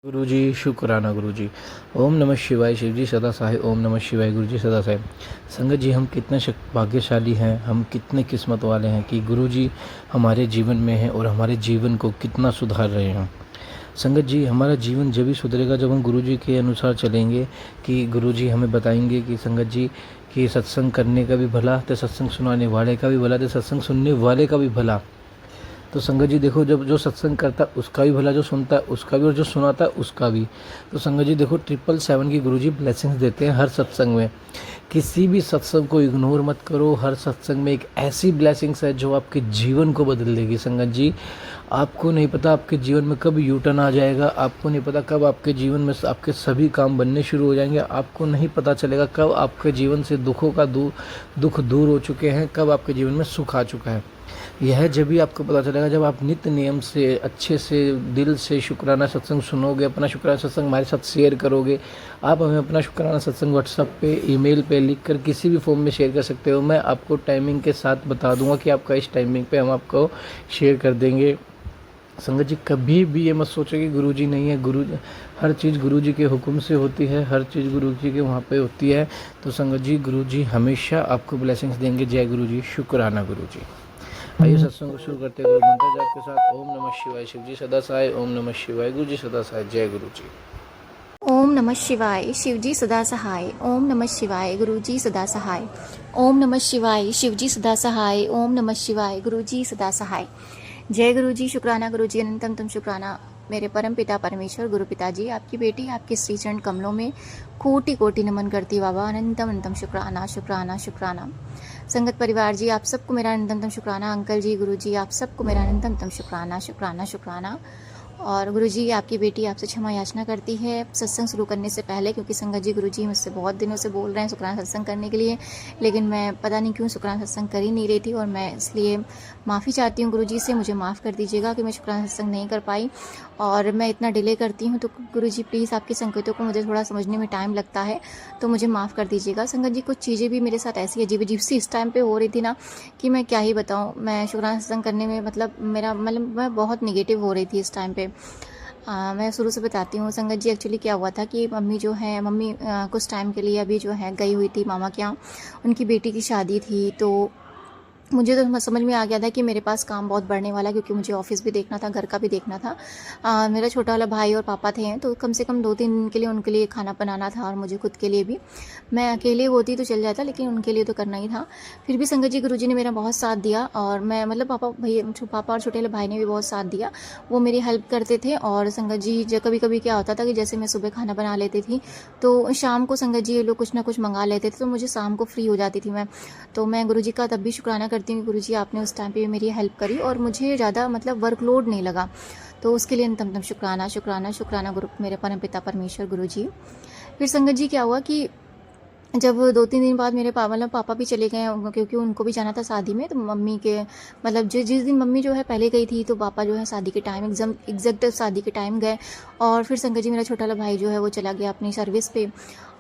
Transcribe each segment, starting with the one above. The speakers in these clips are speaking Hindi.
गुरुजी शुक्राना गुरुजी। ओम नमः शिवाय शिवजी सदा सहाय। ओम नमः शिवाय गुरुजी सदा सहाय। संगत जी, हम कितने भाग्यशाली हैं, हम कितने किस्मत वाले हैं कि गुरुजी हमारे जीवन में हैं और हमारे जीवन को कितना सुधार रहे हैं। संगत जी, हमारा जीवन जब भी सुधरेगा जब हम गुरुजी के अनुसार चलेंगे कि गुरुजी हमें बताएंगे कि संगत जी कि सत्संग करने का भी भला तो सत्संग सुनाने वाले का भी भला तो सत्संग सुनने वाले का भी भला। तो संगत जी देखो, जब जो सत्संग करता है उसका भी भला, जो सुनता है उसका भी और जो सुनाता है उसका भी। तो संगत जी देखो, 777 की गुरुजी ब्लेसिंग्स देते हैं हर सत्संग में। किसी भी सत्संग को इग्नोर मत करो, हर सत्संग में एक ऐसी ब्लेसिंग्स है जो आपके जीवन को बदल देगी। संगत जी, आपको नहीं पता आपके जीवन में कब यू टर्न आ जाएगा, आपको नहीं पता कब आपके जीवन में आपके सभी काम बनने शुरू हो जाएंगे, आपको नहीं पता चलेगा कब आपके जीवन से दुख दूर हो चुके हैं, कब आपके जीवन में सुख आ चुका है। यह जब भी आपको पता चलेगा जब आप नित्य नियम से अच्छे से दिल से शुक्राना सत्संग सुनोगे, अपना शुक्राना सत्संग हमारे साथ शेयर करोगे। आप हमें अपना शुक्राना सत्संग व्हाट्सएप पे, ईमेल पे लिख कर किसी भी फॉर्म में शेयर कर सकते हो। मैं आपको टाइमिंग के साथ बता दूंगा कि आपका इस टाइमिंग पे हम आपको शेयर कर देंगे। संगत जी, कभी भी ये मत सोचो कि गुरुजी नहीं है। हर चीज़ गुरुजी के हुक्म से होती है, हर चीज़ गुरुजी के वहाँ पे होती है। तो संगत जी, गुरुजी हमेशा आपको ब्लेसिंग्स देंगे। जय गुरुजी, शुक्राना गुरुजी। आइए सत्संग को शुरू करते हैं मंत्र जाप के साथ। ओम नमः शिवाय शिवजी सदा सहाय। ओम नमः शिवाय गुरुजी सदा सहाय। जय गुरुजी। ओम नमः शिवाय शिवजी सदा सहाय। ओम नमः शिवाय गुरुजी सदा सहाय। ओम नमः शिवाय शिवजी सदा सहाय। ओम नमः शिवाय गुरुजी सदा सहाय। जय गुरुजी, शुक्राना गुरुजी, अनंतम तुम शुक्राना। मेरे परम पिता परमेश्वर गुरु पिताजी, आपकी बेटी आपके श्री चरण कमलों में कोटि कोटि नमन करती बाबा। अनंतम अनंतम शुक्राना शुक्राना शुक्राना। संगत परिवार जी, आप सबको मेरा अनंतम शुक्राना। अंकल जी, गुरु जी, आप सबको मेरा अनंतम शुक्राना शुक्राना शुक्राना। और गुरुजी, आपकी बेटी आपसे क्षमा याचना करती है सत्संग शुरू करने से पहले, क्योंकि संगत जी गुरुजी मुझसे बहुत दिनों से बोल रहे हैं शुक्राना सत्संग करने के लिए, लेकिन मैं पता नहीं क्यों शुक्राना सत्संग कर ही नहीं रही थी, और मैं इसलिए माफ़ी चाहती हूँ गुरुजी से। मुझे माफ़ कर दीजिएगा कि मैं शुक्राना सत्संग नहीं कर पाई और मैं इतना डिले करती हूँ। तो गुरुजी प्लीज़, आपके संकेतों को मुझे थोड़ा समझने में टाइम लगता है, तो मुझे माफ़ कर दीजिएगा। संगत जी, कुछ चीज़ें भी मेरे साथ ऐसी अजीब अजीब सी इस टाइम पे हो रही थी ना कि मैं क्या ही बताऊँ। मैं शुक्राना सत्संग करने में मैं बहुत निगेटिव हो रही थी इस टाइम पे। मैं शुरू से बताती हूँ संगत जी। एक्चुअली क्या हुआ था कि मम्मी कुछ टाइम के लिए अभी जो है गई हुई थी मामा के यहाँ, उनकी बेटी की शादी थी। तो मुझे तो समझ में आ गया था कि मेरे पास काम बहुत बढ़ने वाला है, क्योंकि मुझे ऑफिस भी देखना था, घर का भी देखना था। मेरा छोटा वाला भाई और पापा थे, तो कम से कम 2-3 दिन के लिए उनके लिए खाना बनाना था, और मुझे खुद के लिए भी। मैं अकेले होती तो चल जाता, लेकिन उनके लिए तो करना ही था। फिर भी संगत जी गुरुजी ने मेरा बहुत साथ दिया, और मैं पापा और छोटे वाले भाई ने भी बहुत साथ दिया। वो मेरी हेल्प करते थे। और संगत जी, कभी कभी क्या होता था कि जैसे मैं सुबह खाना बना लेती थी, तो शाम को संगत जी ये लोग कुछ ना कुछ मंगा लेते थे, तो मुझे शाम को फ्री हो जाती थी मैं। तो मैं गुरुजी का तब भी शुक्राना करती हूँ, गुरुजी आपने उस टाइम पे मेरी हेल्प करी और मुझे ज़्यादा वर्कलोड नहीं लगा। तो उसके लिए अंतम शुक्राना शुक्राना शुक्राना गुरु, मेरे परम पिता परमेश्वर गुरुजी। फिर संगत जी क्या हुआ कि जब 2-3 दिन बाद मेरे पापा भी चले गए, क्योंकि उनको भी जाना था शादी में। तो मम्मी के जिस दिन मम्मी जो है पहले गई थी, तो पापा जो है शादी के टाइम एग्जैक्ट शादी के टाइम गए। और फिर संगत जी, मेरा छोटा वाला भाई जो है वो चला गया अपनी सर्विस पे।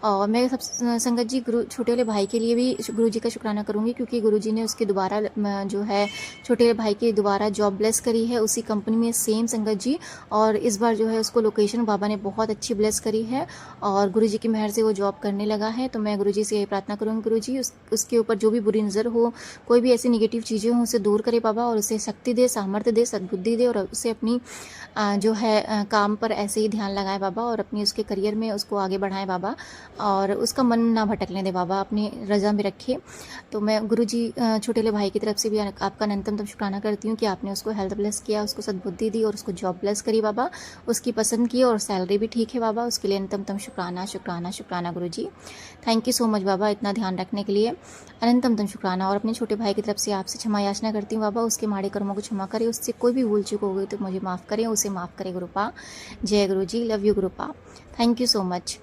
और मैं संगत जी छोटे वाले भाई के लिए भी गुरुजी का शुक्राना करूँगी, क्योंकि गुरुजी ने उसकी दोबारा जो है छोटे वाले भाई की दोबारा जॉब ब्लेस करी है उसी कंपनी में, सेम संगत जी। और इस बार जो है उसको लोकेशन बाबा ने बहुत अच्छी ब्लेस करी है, और गुरुजी की मेहर से वो जॉब करने लगा है। तो मैं गुरुजी से यही प्रार्थना करूँगी, गुरुजी उसके ऊपर जो भी बुरी नज़र हो, कोई भी ऐसी निगेटिव चीज़ें हों, उसे दूर करे बाबा, और उसे शक्ति दे, सामर्थ्य दे, सद्बुद्धि दे, और उसे अपनी जो है काम पर ऐसे ही ध्यान लगाए बाबा, और अपनी उसके करियर में उसको आगे बढ़ाएं बाबा, और उसका मन ना भटकने दे बाबा, अपनी रजा में रखे। तो मैं गुरुजी छोटे वाले भाई की तरफ से भी आपका अनंतम शुक्राना करती हूँ कि आपने उसको हेल्थ ब्लेस किया, उसको सद्बुद्धि दी, और उसको जॉब ब्लेस करी बाबा, उसकी पसंद की, और सैलरी भी ठीक है बाबा। उसके लिए अनंतम शुक्राना शुक्राना शुक्राना गुरुजी। थैंक यू सो मच बाबा, इतना ध्यान रखने के लिए अनंतम शुक्राना। और अपने छोटे भाई की तरफ से आपसे क्षमा याचना करती हूँ बाबा, उसके माड़े कर्मों को क्षमा करे, उससे कोई भी भूल चूक हो गई तो मुझे माफ़ करें, उसे माफ़ करे गुरुपा। जय Guruji, love you Gurupa, thank you so much.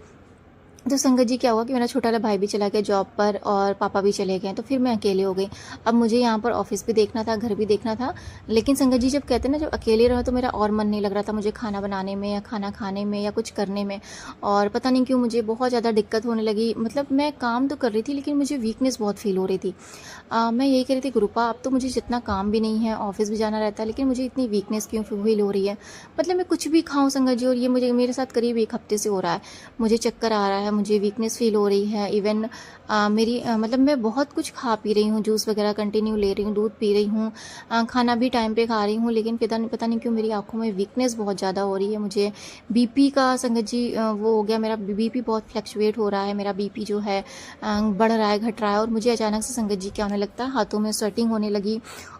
तो संगत जी क्या हुआ कि मेरा छोटा वाला भाई भी चला गया जॉब पर और पापा भी चले गए, तो फिर मैं अकेले हो गई। अब मुझे यहाँ पर ऑफिस भी देखना था, घर भी देखना था। लेकिन संगत जी जब कहते हैं ना, जब अकेले रहो तो मेरा और मन नहीं लग रहा था मुझे खाना बनाने में या खाना खाने में या कुछ करने में। और पता नहीं क्यों मुझे बहुत ज़्यादा दिक्कत होने लगी। मतलब मैं काम तो कर रही थी लेकिन मुझे वीकनेस बहुत फील हो रही थी। मैं यही कह रही थी, गुरुपा अब तो मुझे जितना काम भी नहीं है, ऑफिस भी जाना रहता है, लेकिन मुझे इतनी वीकनेस क्यों फील हो रही है। मतलब मैं कुछ भी खाऊं संगत जी, और ये मुझे मेरे साथ करीब 1 हफ्ते से हो रहा है। मुझे चक्कर आ रहा है, मुझे वीकनेस फील हो रही है। इवन मतलब मैं बहुत कुछ खा पी रही हूँ, जूस वगैरह कंटिन्यू ले रही हूँ, दूध पी रही हूँ, खाना भी टाइम पे खा रही हूँ, लेकिन पता नहीं क्यों मेरी आंखों में वीकनेस बहुत ज़्यादा हो रही है। मुझे बीपी का संगत जी वो हो गया, मेरा बीपी बहुत फ्लक्चुएट हो रहा है। मेरा बीपी जो है बढ़ रहा है, घट रहा है। और मुझे अचानक से संगत जी क्या होने लगता है, हाथों में स्वेटिंग होने लगी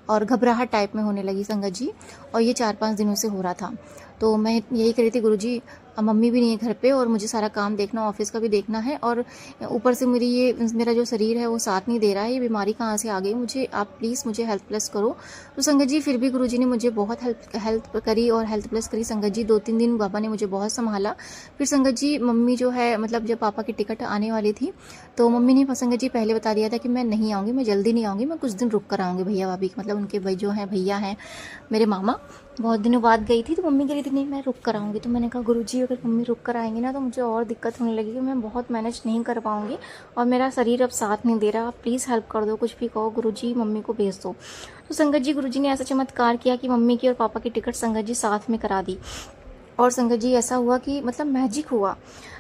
और घबराहट टाइप में होने लगी संगत जी। और ये 4-5 दिनों से हो रहा था। तो मैं यही कह रही थी, गुरुजी मम्मी भी नहीं है घर पे और मुझे सारा काम देखना, ऑफिस का भी देखना है, और ऊपर से मेरा जो शरीर है वो साथ नहीं दे रहा है। ये बीमारी कहाँ से आ गई, मुझे आप प्लीज़ मुझे हेल्प प्लस करो। तो संगत जी फिर भी गुरुजी ने मुझे बहुत हेल्प करी और हेल्प प्लस करी संगत जी। 2-3 दिन बाबा ने मुझे बहुत संभाला। फिर संगत जी मम्मी जो है, मतलब जब पापा की टिकट आने वाली थी तो मम्मी ने संगत जी पहले बता दिया था कि मैं नहीं आऊँगी, मैं जल्दी नहीं आऊँगी, मैं कुछ दिन रुक कर आऊँगी। भैया भाभी मतलब उनके भाई जो हैं, भैया हैं मेरे मामा, बहुत दिनों बाद गई थी। तो मम्मी कह रही थी नहीं मैं रुक कर आऊँगी। तो मैंने कहा गुरुजी अगर मम्मी रुक कर आएंगी ना तो मुझे और दिक्कत होने लगेगी, मैं बहुत मैनेज नहीं कर पाऊँगी और मेरा शरीर अब साथ नहीं दे रहा। आप प्लीज़ हेल्प कर दो, कुछ भी कहो गुरुजी, मम्मी को भेज दो। तो संगत जी गुरुजी ने ऐसा चमत्कार किया कि मम्मी की और पापा की टिकट संगत जी साथ में करा दी। और संगत जी ऐसा हुआ कि मतलब मैजिक हुआ।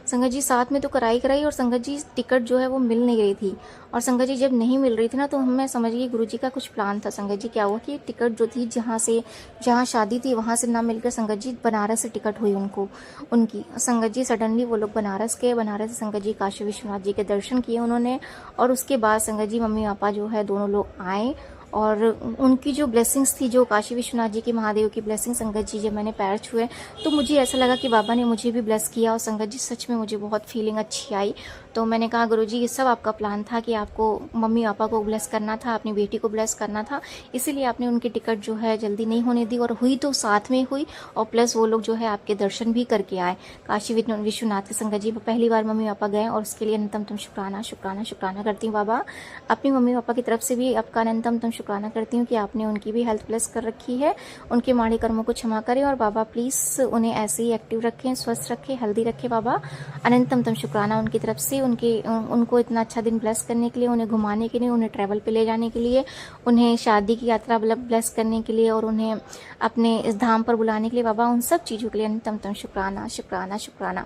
संगत जी साथ में तो कराई और संगत जी टिकट जो है वो मिल नहीं रही थी। और संगत जी जब नहीं मिल रही थी ना तो मैं समझ गई गुरुजी का कुछ प्लान था। संगत जी क्या हुआ कि टिकट जो थी जहाँ शादी थी वहाँ से ना मिलकर संगत जी बनारस से टिकट हुई उनकी। संगत जी सडनली वो लोग बनारस गए। बनारस से संगत जी काशी विश्वनाथ जी के दर्शन किए उन्होंने। और उसके बाद संगत जी मम्मी पापा जो है दोनों लोग आए और उनकी जो ब्लेसिंग्स थी, जो काशी विश्वनाथ जी के महादेव की ब्लेसिंग संगत जी जब मैंने पैर छुए तो मुझे ऐसा लगा कि बाबा ने मुझे भी ब्लेस किया। और संगत जी सच में मुझे बहुत फीलिंग अच्छी आई। तो मैंने कहा गुरुजी ये सब आपका प्लान था कि आपको मम्मी पापा को ब्लेस करना था, अपनी बेटी को ब्लेस करना था, इसीलिए आपने उनकी टिकट जो है जल्दी नहीं होने दी। और हुई तो साथ में हुई और प्लस वो लोग जो है आपके दर्शन भी करके आए काशी विश्वनाथ के। संगत जी पहली बार मम्मी पापा गए और उसके लिए अनंतम शुक्राना शुक्राना शुक्राना करती हूँ बाबा। अपनी मम्मी पापा की तरफ से भी आपका अनंतम शुक्राना करती हूँ कि आपने उनकी भी हेल्थ प्लस कर रखी है, उनके माड़े कर्मों को क्षमा करें। और बाबा प्लीज़ उन्हें ऐसे ही एक्टिव रखें, स्वस्थ रखें, हेल्दी रखें बाबा। अनंतम शुक्राना उनकी तरफ से, उनको इतना अच्छा दिन ब्लेस करने के लिए, उन्हें घुमाने के लिए, उन्हें ट्रैवल पे ले जाने के लिए, उन्हें शादी की यात्रा ब्लेस करने के लिए और उन्हें अपने इस धाम पर बुलाने के लिए बाबा। उन सब चीज़ों के लिए अनंतम शुक्राना शुक्राना शुक्राना।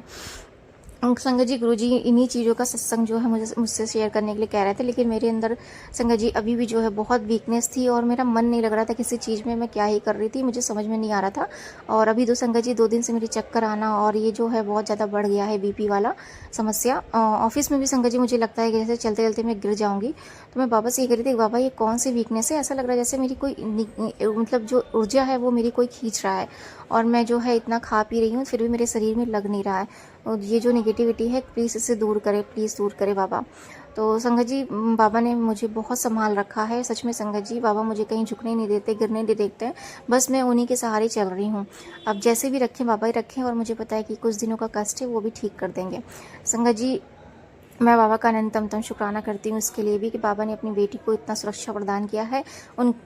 संगत जी गुरुजी इन्हीं चीज़ों का सत्संग जो है मुझसे शेयर करने के लिए कह रहे थे, लेकिन मेरे अंदर संगत जी अभी भी जो है बहुत वीकनेस थी और मेरा मन नहीं लग रहा था किसी चीज़ में। मैं क्या ही कर रही थी मुझे समझ में नहीं आ रहा था। और अभी तो संगत जी 2 दिन से मेरी चक्कर आना और ये जो है बहुत ज़्यादा बढ़ गया है बीपी वाला समस्या। ऑफिस में भी संगत जी मुझे लगता है कि जैसे चलते चलते मैं गिर जाऊँगी। तो मैं बाबा से ये कह रही थी बाबा ये कौन सी वीकनेस है, ऐसा लग रहा है जैसे मेरी कोई मतलब जो ऊर्जा है वो मेरी कोई खींच रहा है और मैं जो है इतना खा पी रही हूँ फिर भी मेरे शरीर में लग नहीं रहा है। और ये जो नेगेटिविटी है प्लीज़ इसे दूर करें, प्लीज़ दूर करें बाबा। तो संगत जी बाबा ने मुझे बहुत संभाल रखा है सच में। संगत जी बाबा मुझे कहीं झुकने नहीं देते, गिरने नहीं देते, बस मैं उन्हीं के सहारे चल रही हूँ। अब जैसे भी रखें बाबा ही रखें और मुझे पता है कि कुछ दिनों का कष्ट है वो भी ठीक कर देंगे। संगत जी मैं बाबा का अनंतम शुक्राना करती हूँ इसके लिए भी कि बाबा ने अपनी बेटी को इतना सुरक्षा प्रदान किया है,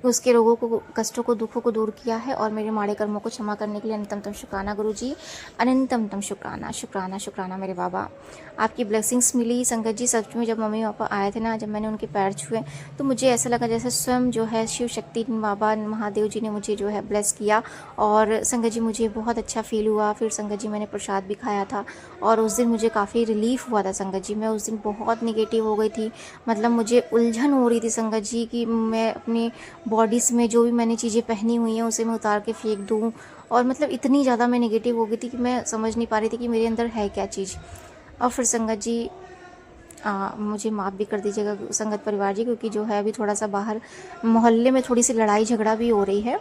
उसके रोगों को, कष्टों को, दुखों को दूर किया है और मेरे माड़े कर्मों को क्षमा करने के लिए अनंतम शुक्राना गुरुजी। अनंतम शुक्राना शुक्राना शुक्राना मेरे बाबा। आपकी ब्लेसिंग्स मिली संगत जी सच में। जब मम्मी पापा आए थे ना, जब मैंने उनके पैर छुए तो मुझे ऐसा लगा जैसे स्वयं जो है शिव शक्ति बाबा महादेव जी ने मुझे जो है ब्लेस किया। और संगत जी मुझे बहुत अच्छा फील हुआ। फिर संगत जी मैंने प्रसाद भी खाया था और उस दिन मुझे काफ़ी रिलीफ हुआ था संगत जी। मैं उस दिन बहुत निगेटिव हो गई थी, मतलब मुझे उलझन हो रही थी संगत जी कि मैं अपनी बॉडीज़ में जो भी मैंने चीज़ें पहनी हुई हैं उसे मैं उतार के फेंक दूँ। और मतलब इतनी ज़्यादा मैं निगेटिव हो गई थी कि मैं समझ नहीं पा रही थी कि मेरे अंदर है क्या चीज़। और फिर संगत जी मुझे माफ़ भी कर दीजिएगा संगत परिवार जी, क्योंकि जो है अभी थोड़ा सा बाहर मोहल्ले में थोड़ी सी लड़ाई झगड़ा भी हो रही है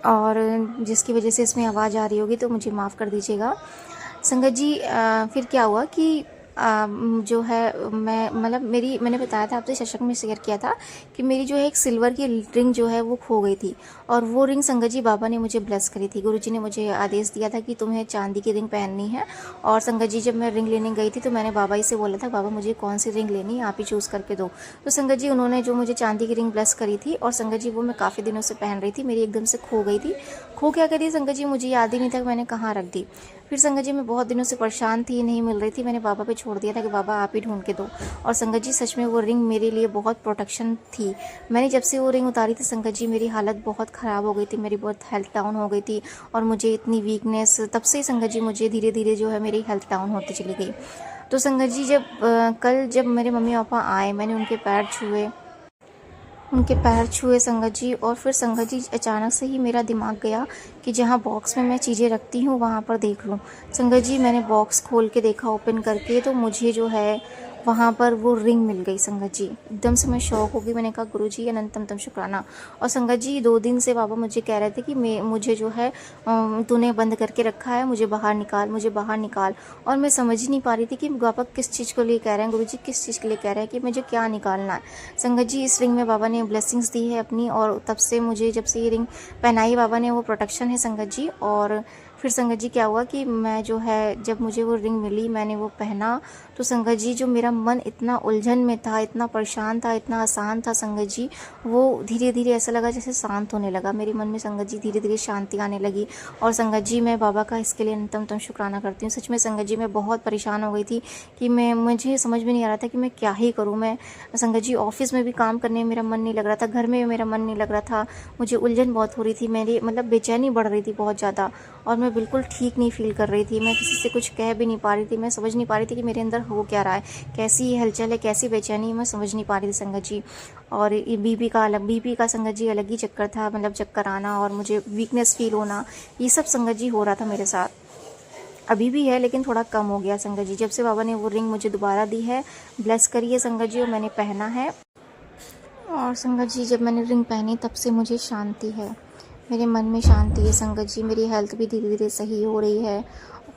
और जिसकी वजह से इसमें आवाज़ आ रही होगी तो मुझे माफ़ कर दीजिएगा संगत जी। फिर क्या हुआ कि जो है मैं मतलब मैंने बताया था आपसे, सत्संग में शेयर किया था कि मेरी जो है एक सिल्वर की रिंग जो है वो खो गई थी, और वो रिंग संगत जी बाबा ने मुझे ब्लेस करी थी। गुरुजी ने मुझे आदेश दिया था कि तुम्हें चांदी की रिंग पहननी है। और संगत जी जब मैं रिंग लेने गई थी तो मैंने बाबा जी से बोला था, बाबा मुझे कौन सी रिंग लेनी है, आप ही चूज़ करके दो। तो संगत जी उन्होंने जो मुझे चांदी की रिंग ब्लेस करी थी, और संगत जी वो मैं काफ़ी दिनों से पहन रही थी, मेरी एकदम से खो गई थी। खो क्या गई थी संगत जी, मुझे याद ही नहीं था कि मैंने कहाँ रख दी। फिर संगत जी मैं बहुत दिनों से परेशान थी, नहीं मिल रही थी, मैंने बाबा पे छोड़ दिया था कि बाबा आप ही ढूंढ के दो। और संगत जी सच में वो रिंग मेरे लिए बहुत प्रोटेक्शन थी। मैंने जब से वो रिंग उतारी थी संगत जी, मेरी हालत बहुत ख़राब हो गई थी, मेरी बहुत हेल्थ डाउन हो गई थी, और मुझे इतनी वीकनेस, तब से संगत जी मुझे धीरे धीरे जो है मेरी हेल्थ डाउन होती चली गई। तो संगत जी कल जब मेरे मम्मी पापा आए, मैंने उनके पैर छुए संगत जी, और फिर संगत जी अचानक से ही मेरा दिमाग गया कि जहाँ बॉक्स में मैं चीज़ें रखती हूँ वहाँ पर देख लूँ। संगत जी मैंने बॉक्स खोल के देखा ओपन करके, तो मुझे जो है वहाँ पर वो रिंग मिल गई संगत जी। एकदम से मैं शॉक हो गई, मैंने कहा गुरुजी अनंतम तम शुक्राना। और संगत जी 2 दिन से बाबा मुझे कह रहे थे कि मुझे जो है तूने बंद करके रखा है, मुझे बाहर निकाल, मुझे बाहर निकाल। और मैं समझ ही नहीं पा रही थी कि बाबा किस चीज़ को लिए कह रहे हैं, गुरुजी किस चीज़ के लिए कह रहे हैं, कि मुझे क्या निकालना है। संगत जी इस रिंग में बाबा ने ब्लेसिंग्स दी है अपनी, और तब से मुझे जब से ये रिंग पहनाई बाबा ने, वो प्रोटेक्शन है संगत जी। और फिर संगत जी क्या हुआ कि मैं जो है जब मुझे वो रिंग मिली, मैंने वो पहना, तो संगत जी जो मेरा मन इतना उलझन में था, इतना परेशान था, इतना आसान था संगत जी, वो धीरे धीरे ऐसा लगा जैसे शांत होने लगा मेरे मन में संगत जी, धीरे धीरे शांति आने लगी। और संगत जी मैं बाबा का इसके लिए अनंतम शुक्राना करती हूँ। सच में संगत जी मैं बहुत परेशान हो गई थी कि मुझे समझ में नहीं आ रहा था कि मैं क्या ही करूँ। मैं संगत जी ऑफिस में भी काम करने में मेरा मन नहीं लग रहा था, घर में भी मेरा मन नहीं लग रहा था, मुझे उलझन बहुत हो रही थी, मेरी मतलब बेचैनी बढ़ रही थी बहुत ज़्यादा, और मैं बिल्कुल ठीक नहीं फील कर रही थी। मैं किसी से कुछ कह भी नहीं पा रही थी, मैं समझ नहीं पा रही थी कि मेरे अंदर हो क्या रहा है, कैसी हलचल है, कैसी बेचैनी है, मैं समझ नहीं पा रही थी संगत जी। और ये बीपी का संगत जी अलग ही चक्कर था, मतलब चक्कर आना और मुझे वीकनेस फील होना, ये सब संगत जी हो रहा था मेरे साथ। अभी भी है लेकिन थोड़ा कम हो गया संगत जी, जब से बाबा ने वो रिंग मुझे दोबारा दी है, ब्लेस करी है संगत जी, और मैंने पहना है। और संगत जी जब मैंने रिंग पहनी तब से मुझे शांति है, मेरे मन में शांति है संगत जी, मेरी हेल्थ भी धीरे धीरे सही हो रही है।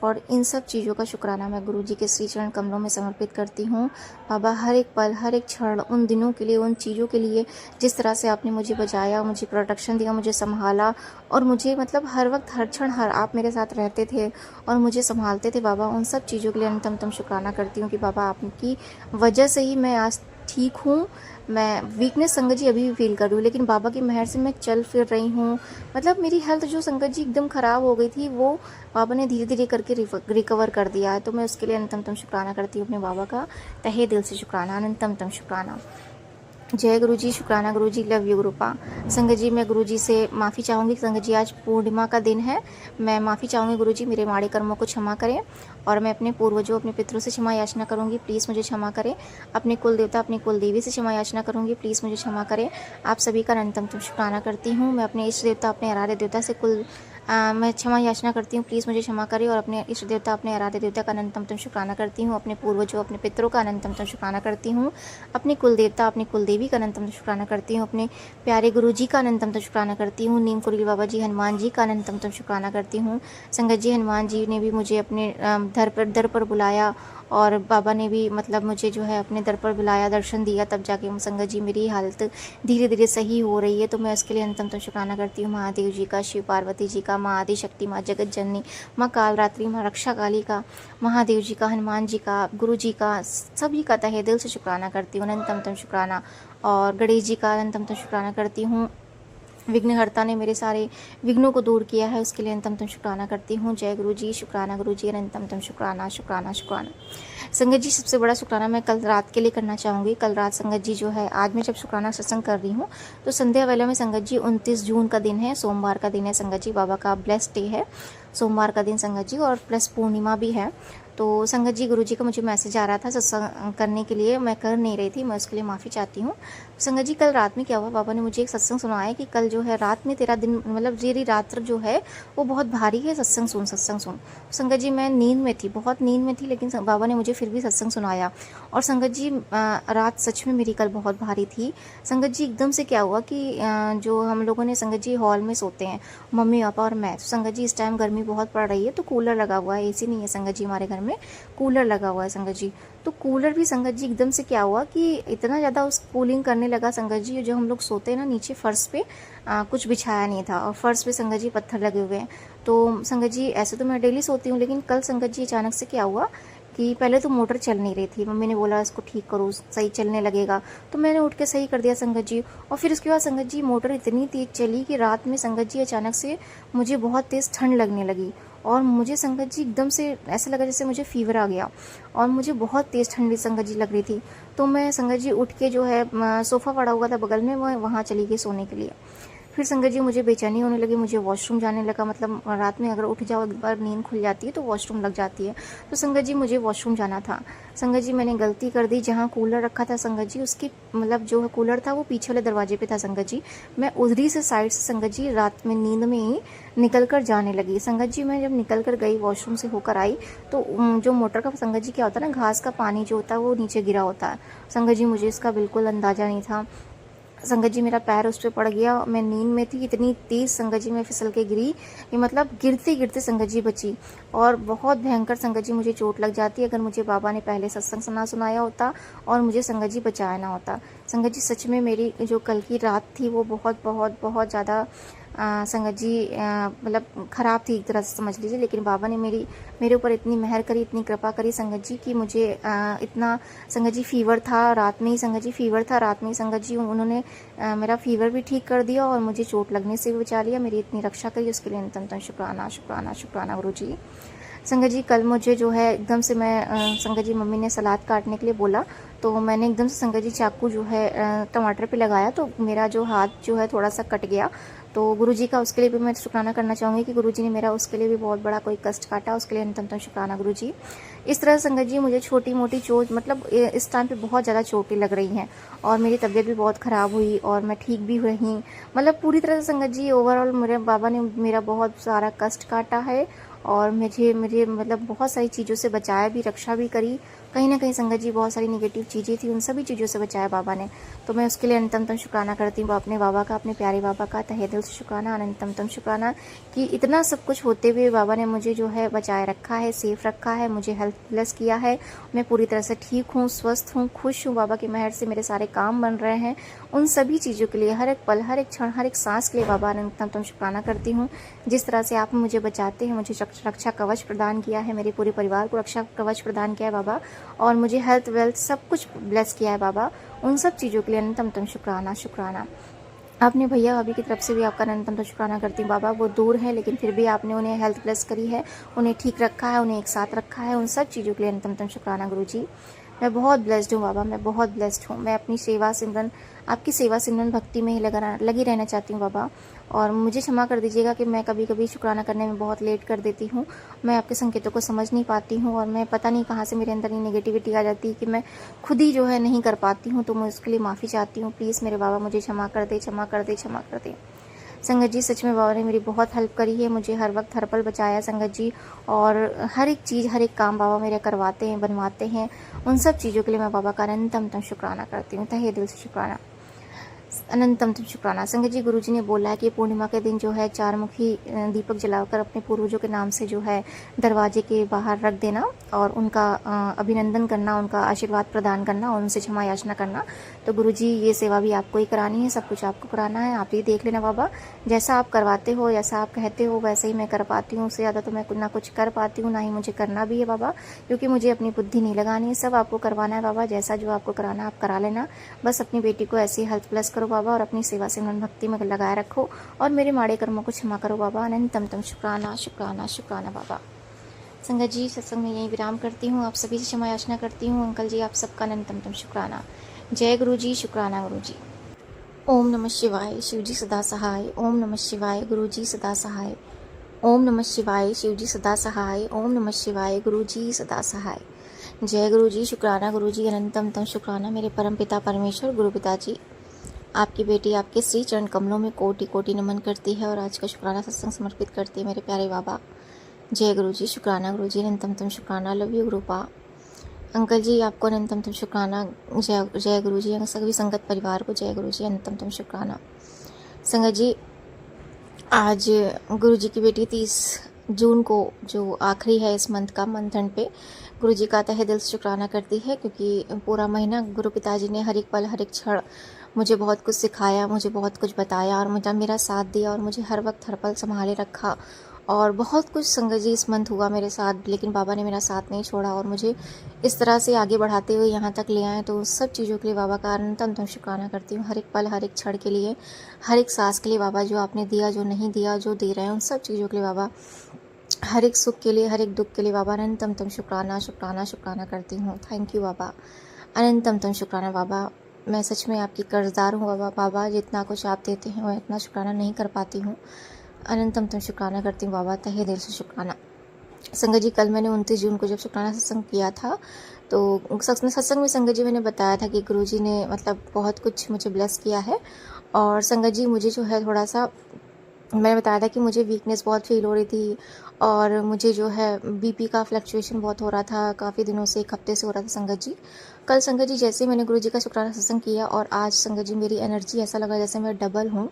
और इन सब चीज़ों का शुक्राना मैं गुरु जी के श्री चरण कमलों में समर्पित करती हूँ। बाबा हर एक पल, हर एक क्षण उन दिनों के लिए, उन चीज़ों के लिए जिस तरह से आपने मुझे बचाया, मुझे प्रोटेक्शन दिया, मुझे संभाला, और मुझे मतलब हर वक्त, हर क्षण, हर आप मेरे साथ रहते थे और मुझे संभालते थे बाबा, उन सब चीज़ों के लिए अनंतम शुक्राना करती हूँ कि बाबा आपकी वजह से ही मैं आज ठीक हूँ। मैं वीकनेस संगत जी अभी भी फील कर रही हूँ, लेकिन बाबा की मेहर से मैं चल फिर रही हूँ। मतलब मेरी हेल्थ जो संगत जी एकदम ख़राब हो गई थी, वो बाबा ने धीरे धीरे करके रिकवर कर दिया है। तो मैं उसके लिए अनंतम शुक्राना करती हूँ अपने बाबा का, तहे दिल से शुक्राना, अनंतम शुक्राना। जय गुरु जी, शुक्राना गुरु जी, लव यू गुरुपा। संगत जी मैं गुरु जी से माफ़ी चाहूँगी। संगत जी आज पूर्णिमा का दिन है, मैं माफ़ी चाहूँगी गुरु जी, मेरे माड़े कर्मों को क्षमा करें, और मैं अपने पूर्वजों, अपने पितरों से क्षमा याचना करूँगी, प्लीज़ मुझे क्षमा करें। अपने कुल देवता, अपनी कुल देवी से क्षमा याचना करूँगी, प्लीज़ मुझे क्षमा करें। आप सभी का अनंतम शुक्राना करती हूँ। मैं अपने इष्ट देवता, अपने आराध्य देवता से मैं क्षमा याचना करती हूँ, प्लीज़ मुझे क्षमा करें। और अपने इष्ट देवता, अपने आराध्य देवता का अनंतम शुक्राना करती हूँ। अपने पूर्वजों, अपने पितरों का अनंतम शुक्राना करती हूँ। अपने कुल देवता, अपनी कुल देवी का अनंतम शुक्राना करती हूँ। अपने प्यारे गुरु जी का अनंतम शुक्राना करती हूँ। नीम कुरील बाबा जी, हनुमान जी का अनंतम शुक्राना करती हूँ। संगत जी हनुमान जी ने भी मुझे अपने दर पर बुलाया, और बाबा ने भी मतलब मुझे जो है अपने दर पर बुलाया, दर्शन दिया, तब जाके संगत जी मेरी हालत धीरे धीरे सही हो रही है। तो मैं उसके लिए अनंतम शुक्राना करती हूँ महादेव जी का, शिव पार्वती जी का, माँ आदि शक्ति, माँ जगत जननी, माँ कालरात्रि, माँ रक्षा काली का, महादेव जी का, हनुमान जी का, गुरु जी का, सभी का तहे दिल से शुक्राना करती हूँ, अनंतम शुक्राना। और गणेश जी का अनंतम शुक्राना करती हूँ। विघ्नहर्ता ने मेरे सारे विघ्नों को दूर किया है, उसके लिए अनंतम शुक्राना करती हूँ। जय गुरु जी, शुक्राना गुरु जी, अनंतम शुक्राना, शुक्राना शुक्राना। संगत जी सबसे बड़ा शुक्राना मैं कल रात के लिए करना चाहूँगी। कल रात संगत जी जो है, आज मैं जब शुक्राना सत्संग कर रही हूँ तो संध्या वेला में संगत जी 29 जून का दिन है, सोमवार का दिन है संगत जी, बाबा का ब्लेस्ड डे है सोमवार का दिन संगत जी, और प्लस पूर्णिमा भी है। तो संगत जी गुरु जी का मुझे मैसेज आ रहा था सत्संग करने के लिए, मैं कर नहीं रही थी, मैं उसके लिए माफ़ी चाहती हूँ। संगत जी कल रात में क्या हुआ, बाबा ने मुझे एक सत्संग सुनाया कि कल जो है रात में तेरा दिन, मतलब तेरी रात्र जो है वो बहुत भारी है, सत्संग सुन, सत्संग सुन। संगत जी मैं नींद में थी, बहुत नींद में थी, लेकिन बाबा ने मुझे फिर भी सत्संग सुनाया। और संगत जी रात सच में मेरी कल बहुत भारी थी। संगत जी एकदम से क्या हुआ कि जो हम लोगों ने संगत जी हॉल में सोते हैं, मम्मी पापा और मैं, तो संगत जी इस टाइम गर्मी बहुत पड़ रही है तो कूलर लगा हुआ है, AC नहीं है संगत जी हमारे घर में। में कूलर लगा हुआ है संगत जी। तो कूलर भी संगत जी एकदम से क्या हुआ कि इतना ज़्यादा उस कूलिंग करने लगा संगत जी, जो हम लोग सोते हैं ना नीचे फर्श पे कुछ बिछाया नहीं था और फर्श पे संगत जी पत्थर लगे हुए हैं। तो संगत जी ऐसे तो मैं डेली सोती हूँ, लेकिन कल संगत जी अचानक से क्या हुआ कि पहले तो मोटर चल नहीं रही थी, मम्मी ने बोला इसको ठीक करो सही चलने लगेगा, तो मैंने उठ के सही कर दिया संगत जी। और फिर उसके बाद संगत जी मोटर इतनी तेज़ चली कि रात में संगत जी अचानक से मुझे बहुत तेज़ ठंड लगने लगी और मुझे संगत जी एकदम से ऐसा लगा जैसे मुझे फीवर आ गया और मुझे बहुत तेज़ ठंडी संगत जी लग रही थी। तो मैं संगत जी उठ के जो है सोफ़ा पड़ा हुआ था बगल में, मैं वहाँ चली गई सोने के लिए। फिर संगत जी मुझे बेचैनी होने लगी, मुझे वॉशरूम जाने लगा, मतलब रात में अगर उठ जाओ एक बार नींद खुल जाती है तो वॉशरूम लग जाती है। तो संगत जी मुझे वॉशरूम जाना था। संगत जी मैंने गलती कर दी, जहाँ कूलर रखा था संगत जी उसकी मतलब जो है कूलर था वो पीछे वाले दरवाजे पे था संगत जी। मैं उधरी से साइड से संगत जी रात में नींद में ही निकल कर जाने लगी संगत जी। मैं जब निकल कर गई वॉशरूम से होकर आई तो जो मोटर का संगत जी क्या होता है ना, घास का पानी जो होता है वो नीचे गिरा होता है संगत जी। मुझे इसका बिल्कुल अंदाज़ा नहीं था संगत जी, मेरा पैर उस पर पड़ गया। मैं नींद में थी, इतनी तेज़ संगत जी मैं फिसल के गिरी कि मतलब गिरते गिरते संगत जी बची और बहुत भयंकर संगत जी मुझे चोट लग जाती अगर मुझे बाबा ने पहले सत्संग ना सुनाया होता और मुझे संगत जी बचाया ना होता। संगत जी सच में मेरी जो कल की रात थी वो बहुत बहुत बहुत ज़्यादा संगत जी मतलब ख़राब थी एक तरह से समझ लीजिए, लेकिन बाबा ने मेरे ऊपर इतनी मेहर करी, इतनी कृपा करी संगत जी कि मुझे इतना संगत जी फीवर था रात में ही संगत जी फीवर था रात में ही संगत जी उन्होंने मेरा फीवर भी ठीक कर दिया और मुझे चोट लगने से भी बचा लिया, मेरी इतनी रक्षा करी, उसके लिए निरंतर शुक्राना शुक्राना शुक्राना गुरु जी। संगत जी कल मुझे जो है एकदम से मैं संगत जी मम्मी ने सलाद काटने के लिए बोला तो मैंने एकदम से संगत जी चाकू जो है टमाटर पे लगाया तो मेरा जो हाथ जो है थोड़ा सा कट गया। तो गुरुजी का उसके लिए भी मैं शुक्राना करना चाहूँगी कि गुरुजी ने मेरा उसके लिए भी बहुत बड़ा कोई कष्ट काटा, उसके लिए निरंतर शुक्राना गुरुजी। इस तरह संगत जी मुझे छोटी मोटी चोट मतलब इस टाइम पे बहुत ज़्यादा चोटें लग रही हैं और मेरी तबीयत भी बहुत ख़राब हुई और मैं ठीक भी रही, मतलब पूरी तरह से संगत जी ओवरऑल मेरे बाबा ने मेरा बहुत सारा कष्ट काटा है और मुझे मतलब बहुत सारी चीज़ों से बचाया भी, रक्षा भी करी। कहीं ना कहीं संगत जी बहुत सारी नेगेटिव चीज़ें थी, उन सभी चीज़ों से बचाया बाबा ने। तो मैं उसके लिए अनंतम शुक्राना करती हूँ अपने बाबा का, अपने प्यारे बाबा का तहे दिल से शुक्राना, अनंतम शुक्राना कि इतना सब कुछ होते हुए बाबा ने मुझे जो है बचाए रखा है, सेफ रखा है, मुझे हेल्थ प्लस किया है। मैं पूरी तरह से ठीक हूँ, स्वस्थ हूँ, खुश हूँ, बाबा की मेहर से मेरे सारे काम बन रहे हैं। उन सभी चीज़ों के लिए हर एक पल, हर एक क्षण, हर एक सांस के लिए बाबा अनंतम शुक्राना करती हूँ। जिस तरह से आप मुझे बचाते हैं, मुझे रक्षा कवच प्रदान किया है, मेरे पूरे परिवार को रक्षा कवच प्रदान किया है बाबा, और मुझे हेल्थ वेल्थ सब कुछ ब्लेस किया है बाबा। उन सब चीज़ों के लिए अनंतम शुक्राना शुक्राना। अपने भैया भाभी की तरफ से भी आपका अनंतम शुक्राना करती हूँ बाबा। वो दूर है लेकिन फिर भी आपने उन्हें हेल्थ ब्लेस करी है, उन्हें ठीक रखा है, उन्हें एक साथ रखा है। उन सब चीज़ों के लिए अनंतम शुक्राना गुरु जी। मैं बहुत ब्लेस्ड हूँ बाबा, मैं बहुत ब्लेस्ड हूँ। मैं अपनी सेवा सिमरन, आपकी सेवा सिमरन भक्ति में ही लगी रहना चाहती हूँ बाबा। और मुझे क्षमा कर दीजिएगा कि मैं कभी कभी शुक्राना करने में बहुत लेट कर देती हूँ। मैं आपके संकेतों को समझ नहीं पाती हूँ और मैं पता नहीं कहाँ से मेरे अंदर ये नेगेटिविटी आ जाती है कि मैं खुद ही जो है नहीं कर पाती हूँ। तो मैं उसके लिए माफ़ी चाहती हूँ। प्लीज़ मेरे बाबा मुझे क्षमा कर दे, क्षमा कर दे, क्षमा कर दे। संगत जी सच में बाबा ने मेरी बहुत हेल्प करी है, मुझे हर वक्त हर पल बचाया संगत जी। और हर एक चीज़, हर एक काम बाबा मेरे करवाते हैं, बनवाते हैं। उन सब चीज़ों के लिए मैं बाबा का अनंतम शुक्राना करती हूँ, तहे दिल से शुक्राना, अनंतम शुक्राना। संगत जी गुरुजी ने बोला है कि पूर्णिमा के दिन जो है 4 मुखी दीपक जलाकर अपने पूर्वजों के नाम से जो है दरवाजे के बाहर रख देना और उनका अभिनंदन करना, उनका आशीर्वाद प्रदान करना और उनसे क्षमा याचना करना। तो गुरुजी ये सेवा भी आपको ही करानी है, सब कुछ आपको कराना है। आप ही देख लेना बाबा, जैसा आप करवाते हो, जैसा आप कहते हो वैसे ही मैं कर पाती हूँ। उससे ज़्यादा तो मैं ना कुछ कर पाती हूँ, ना ही मुझे करना भी है बाबा, क्योंकि मुझे अपनी बुद्धि नहीं लगानी है। सब आपको करवाना है बाबा, जैसा जो आपको कराना आप करा लेना। बस अपनी बेटी को ऐसे हेल्थ प्लस करो बाबा और अपनी सेवा सिमरन भक्ति में लगाए रखो और मेरे माड़े कर्मों को क्षमा करो बाबा। अनंतम शुक्राना शुक्राना शुक्राना बाबा। संगत जी सत्संग में यही विराम करती हूँ, आप सभी से क्षमा याचना करती हूँ। अंकल जी आप सबका अनंतम शुक्राना। जय गुरु जी, शुक्राना गुरु जी। ओम नमः शिवाय, शिव जी सदा सहाय। ओम नमः शिवाय, गुरु जी सदा सहाय। ओम नमः शिवाय, शिव जी सदा सहाय। ओम नमः शिवाय, गुरु जी सदा सहाय। जय गुरु जी, शुक्राना गुरु जी, अनंतम शुक्राना मेरे परम पिता परमेश्वर गुरु पिताजी। आपकी बेटी आपके श्री चरण कमलों में कोटि कोटि नमन करती है और आज का शुक्राना सत्संग समर्पित करती है मेरे प्यारे बाबा। जय गुरु जी, शुक्राना गुरु जी, अनंतम शुक्राना। Love you गुरुपा। अंकल जी आपको अनंतम शुक्राना। जय गुरु जी। सभी संगत परिवार को जय गुरु जी, अनंतम शुक्राना। संगत जी आज गुरु जी की बेटी 30 जून को जो आखिरी है इस मंथ का, मंथ एंड पे गुरु जी का तहे दिल से शुक्राना करती है, क्योंकि पूरा महीना गुरु पिताजी ने हर एक पल हर एक क्षण मुझे बहुत कुछ सिखाया, मुझे बहुत कुछ बताया और मुझे मेरा साथ दिया और मुझे हर वक्त हर पल संभाले रखा। और बहुत कुछ संगत जी इस मंथ हुआ मेरे साथ, लेकिन बाबा ने मेरा साथ नहीं छोड़ा और मुझे इस तरह से आगे बढ़ाते हुए यहाँ तक ले आए। तो उन सब चीज़ों के लिए बाबा का अनंतम शुक्राना करती हूँ। हर एक पल हर एक क्षण के लिए, हर एक सांस के लिए बाबा, जो आपने दिया, जो नहीं दिया, जो दे रहे हैं, उन सब चीज़ों के लिए बाबा, हर एक सुख के लिए, हर एक दुख के लिए बाबा अनंतम शुक्राना शुक्राना शुक्राना करती हूँ। थैंक यू बाबा, अनंतम शुक्राना बाबा। मैं सच में आपकी कर्जदार हूँ बाबा। बाबा जितना कुछ आप देते हैं मैं इतना शुक्राना नहीं कर पाती हूँ। अनंतम शुक्राना करती हूँ बाबा, तहे दिल से शुक्राना। संगत जी, कल मैंने 29 जून को जब शुक्राना सत्संग किया था, तो सत्संग में संगत जी मैंने बताया था कि गुरु जी ने मतलब बहुत कुछ मुझे ब्लेस किया है। और संगत जी मुझे जो है थोड़ा सा, मैंने बताया था कि मुझे वीकनेस बहुत फील हो रही थी और मुझे जो है बीपी का फ्लक्चुएशन बहुत हो रहा था, काफ़ी दिनों से, एक हफ्ते से हो रहा था संगत जी। कल संगत जी जैसे मैंने गुरु जी का शुक्राना सत्संग किया और आज संगत जी मेरी एनर्जी ऐसा लगा जैसे मैं डबल हूँ।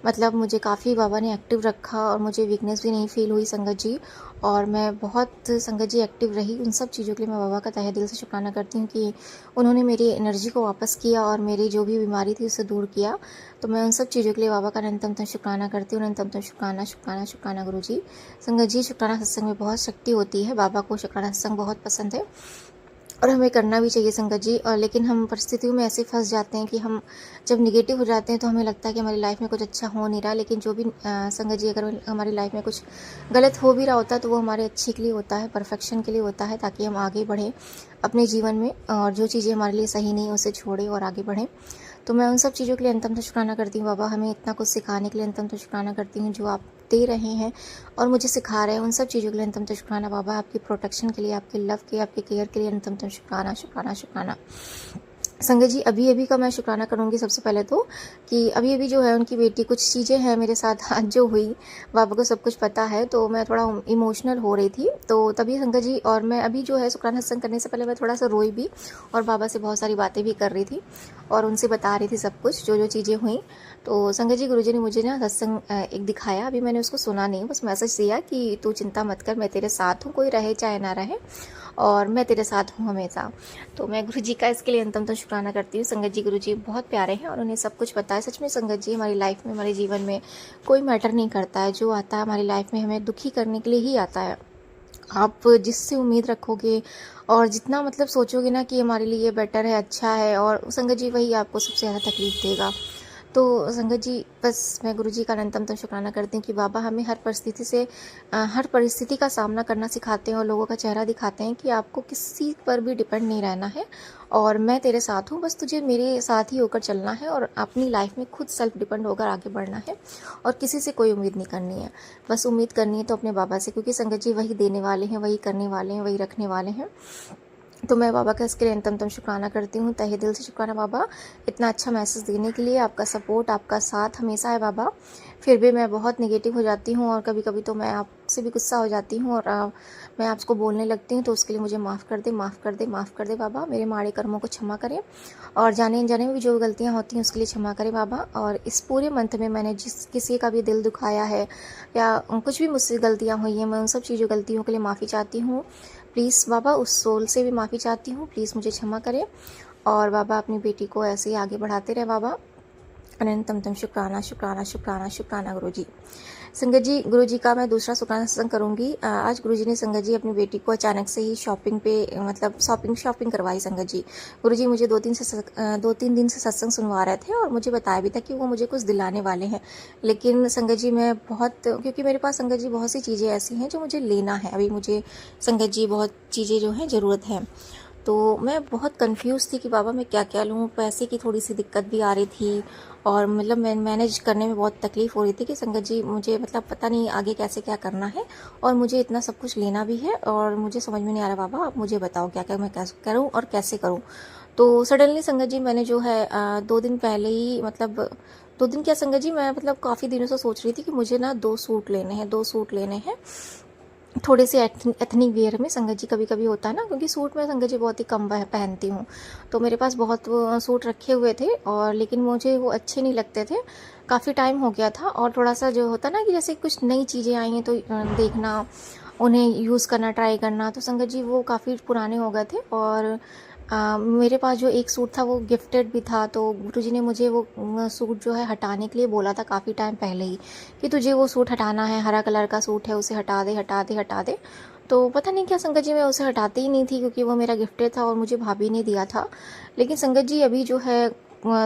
मतलब मुझे काफ़ी बाबा ने एक्टिव रखा और मुझे वीकनेस भी नहीं फील हुई संगत जी। और मैं बहुत संगत जी एक्टिव रही। उन सब चीज़ों के लिए मैं बाबा का तहे दिल से शुक्राना करती हूँ कि उन्होंने मेरी एनर्जी को वापस किया और मेरी जो भी बीमारी थी उसे दूर किया। तो मैं उन सब चीज़ों के लिए बाबा का अनंतम शुक्राना करती हूँ। अनंतम शुक्राना शुक्राना शुक्राना गुरु जी। संगत जी, शुक्राना सत्संग में बहुत शक्ति होती है। बाबा को शुक्राना सत्संग बहुत पसंद है और हमें करना भी चाहिए संगत जी। और लेकिन हम परिस्थितियों में ऐसे फंस जाते हैं कि हम जब निगेटिव हो जाते हैं तो हमें लगता है कि हमारी लाइफ में कुछ अच्छा हो नहीं रहा। लेकिन जो भी संगत जी, अगर हमारी लाइफ में कुछ गलत हो भी रहा होता है तो वो हमारे अच्छे के लिए होता है, परफेक्शन के लिए होता है, ताकि हम आगे बढ़ें अपने जीवन में और जो चीज़ें हमारे लिए सही नहीं उसे छोड़ें और आगे बढ़ें। तो मैं उन सब चीज़ों के लिए अंतम शुक्राना करती हूँ बाबा। हमें इतना कुछ सिखाने के लिए अंतम शुक्राना करती हूँ, जो आप दे रहे हैं और मुझे सिखा रहे हैं। उन सब चीज़ों के लिए अंतम शुक्राना बाबा। आपकी प्रोटेक्शन के लिए, आपके लव के, आपके केयर के लिए अंतम शुक्राना शुक्राना शुक्राना। संगत जी, अभी अभी का मैं शुक्राना करूँगी सबसे पहले तो, कि अभी अभी जो है उनकी बेटी, कुछ चीज़ें हैं मेरे साथ आज जो हुई, बाबा को सब कुछ पता है, तो मैं थोड़ा इमोशनल हो रही थी। तो तभी संगत जी, और मैं अभी जो है शुक्राना सत्संग करने से पहले मैं थोड़ा सा रोई भी और बाबा से बहुत सारी बातें भी कर रही थी और उनसे बता रही थी सब कुछ, जो जो चीज़ें हुई। तो संगत जी, गुरुजी ने मुझे ना सत्संग एक दिखाया, अभी मैंने उसको सुना नहीं, बस मैसेज दिया कि तू चिंता मत कर, मैं तेरे साथ हूँ, कोई रहे चाहे ना रहे, और मैं तेरे साथ हूँ हमेशा। तो मैं गुरुजी का इसके लिए अंतम शुक्राना करती हूँ। संगत जी, गुरुजी बहुत प्यारे हैं और उन्हें सब कुछ पता है। सच में संगत जी, हमारी लाइफ में, हमारे जीवन में कोई मैटर नहीं करता है, जो आता है हमारी लाइफ में हमें दुखी करने के लिए ही आता है। आप जिससे उम्मीद रखोगे और जितना मतलब सोचोगे ना कि हमारे लिए बेटर है, अच्छा है, और संगत जी वही आपको सबसे ज़्यादा तकलीफ देगा। तो संगत जी, बस मैं गुरुजी का अनंतम शुक्राना करती हूँ कि बाबा हमें हर परिस्थिति से, हर परिस्थिति का सामना करना सिखाते हैं और लोगों का चेहरा दिखाते हैं कि आपको किसी पर भी डिपेंड नहीं रहना है और मैं तेरे साथ हूँ, बस तुझे मेरे साथ ही होकर चलना है और अपनी लाइफ में खुद सेल्फ डिपेंड होकर आगे बढ़ना है और किसी से कोई उम्मीद नहीं करनी है। बस उम्मीद करनी है तो अपने बाबा से, क्योंकि संगत जी वही देने वाले हैं, वही करने वाले हैं, वही रखने वाले हैं। तो मैं बाबा का इसके लिए अंतम शुक्राना करती हूँ, तहे दिल से शुक्राना बाबा, इतना अच्छा मैसेज देने के लिए। आपका सपोर्ट, आपका साथ हमेशा है बाबा। फिर भी मैं बहुत नेगेटिव हो जाती हूँ और कभी कभी तो मैं आपसे भी गुस्सा हो जाती हूँ और मैं आपको बोलने लगती हूँ, तो उसके लिए मुझे माफ़ कर दे, माफ़ कर दे, माफ़ कर दे बाबा। मेरे माड़े कर्मों को क्षमा करें और जाने अनजाने में भी जो गलतियाँ होती हैं उसके लिए क्षमा करें बाबा। और इस पूरे मंथ में मैंने जिस किसी का भी दिल दुखाया है या कुछ भी मुझसे गलतियाँ हुई हैं, मैं उन सब चीज़ों गलतियों के लिए माफ़ी चाहती हूँ। प्लीज़ बाबा, उस सोल से भी माफ़ी चाहती हूँ, प्लीज़ मुझे क्षमा करें। और बाबा अपनी बेटी को ऐसे ही आगे बढ़ाते रहे बाबा। अनंतम शुक्राना शुक्राना शुक्राना शुक्राना गुरुजी। संगत जी, गुरुजी का मैं दूसरा शुक्राना सत्संग करूँगी। आज गुरुजी ने संगत जी अपनी बेटी को अचानक से ही शॉपिंग पे, मतलब शॉपिंग करवाई संगत जी। गुरुजी मुझे 2-3 दिन से सत्संग सुनवा रहे थे और मुझे बताया भी था कि वो मुझे कुछ दिलाने वाले हैं। लेकिन संगत जी मैं बहुत, क्योंकि मेरे पास संगत जी बहुत सी चीज़ें ऐसी हैं जो मुझे लेना है अभी, मुझे संगत जी बहुत चीज़ें जो हैं ज़रूरत है। तो मैं बहुत कंफ्यूज थी कि बाबा मैं क्या क्या लूँ। पैसे की थोड़ी सी दिक्कत भी आ रही थी और मतलब मैं मैनेज करने में बहुत तकलीफ़ हो रही थी कि संगत जी मुझे मतलब पता नहीं आगे कैसे क्या करना है और मुझे इतना सब कुछ लेना भी है और मुझे समझ में नहीं आ रहा। बाबा आप मुझे बताओ क्या क्या मैं कैसे करूँ और कैसे करूँ। तो सडनली संगत जी मैंने जो है 2 दिन पहले ही, मतलब 2 दिन क्या संगत जी, मैं मतलब काफ़ी दिनों से सोच रही थी कि मुझे ना 2 सूट लेने हैं, 2 सूट लेने हैं। थोड़े से एथनिक वियर में संगत जी कभी कभी होता है ना, क्योंकि सूट मैं संगत जी बहुत ही कम पहनती हूँ, तो मेरे पास बहुत वो सूट रखे हुए थे, और लेकिन मुझे वो अच्छे नहीं लगते थे, काफ़ी टाइम हो गया था। और थोड़ा सा जो होता ना कि जैसे कुछ नई चीज़ें आई हैं तो देखना, उन्हें यूज़ करना, ट्राई करना, तो संगत जी वो काफ़ी पुराने हो गए थे। और मेरे पास जो एक सूट था वो गिफ्टेड भी था, तो गुरुजी ने मुझे वो सूट जो है हटाने के लिए बोला था काफ़ी टाइम पहले ही, कि तुझे वो सूट हटाना है, हरा कलर का सूट है, उसे हटा दे हटा दे हटा दे। तो पता नहीं क्या संगत जी, मैं उसे हटाती ही नहीं थी, क्योंकि वो मेरा गिफ्टेड था और मुझे भाभी ने दिया था। लेकिन संगत जी अभी जो है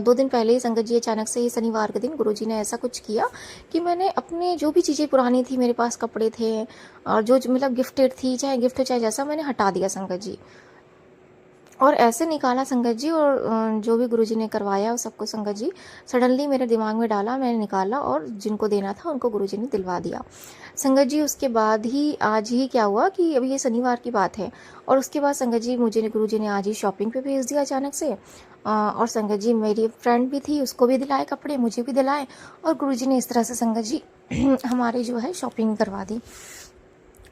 2 दिन पहले ही संगत जी अचानक से ही शनिवार के दिन गुरुजी ने ऐसा कुछ किया कि मैंने अपने जो भी चीज़ें पुरानी थी, मेरे पास कपड़े थे और जो मतलब गिफ्टेड थी, चाहे गिफ्ट हो चाहे जैसा, मैंने हटा दिया संगत जी। और ऐसे निकाला संगत जी, और जो भी गुरुजी ने करवाया उस सबको संगत जी सडनली मेरे दिमाग में डाला, मैंने निकाला और जिनको देना था उनको गुरुजी ने दिलवा दिया संगत जी। उसके बाद ही आज ही क्या हुआ कि अभी ये शनिवार की बात है, और उसके बाद संगत जी मुझे गुरुजी ने आज ही शॉपिंग पे भेज दिया अचानक से। और संगत जी मेरी फ्रेंड भी थी, उसको भी दिलाए कपड़े, मुझे भी दिलाए, और गुरुजी ने इस तरह से संगत जी हमारी जो है शॉपिंग करवा दी।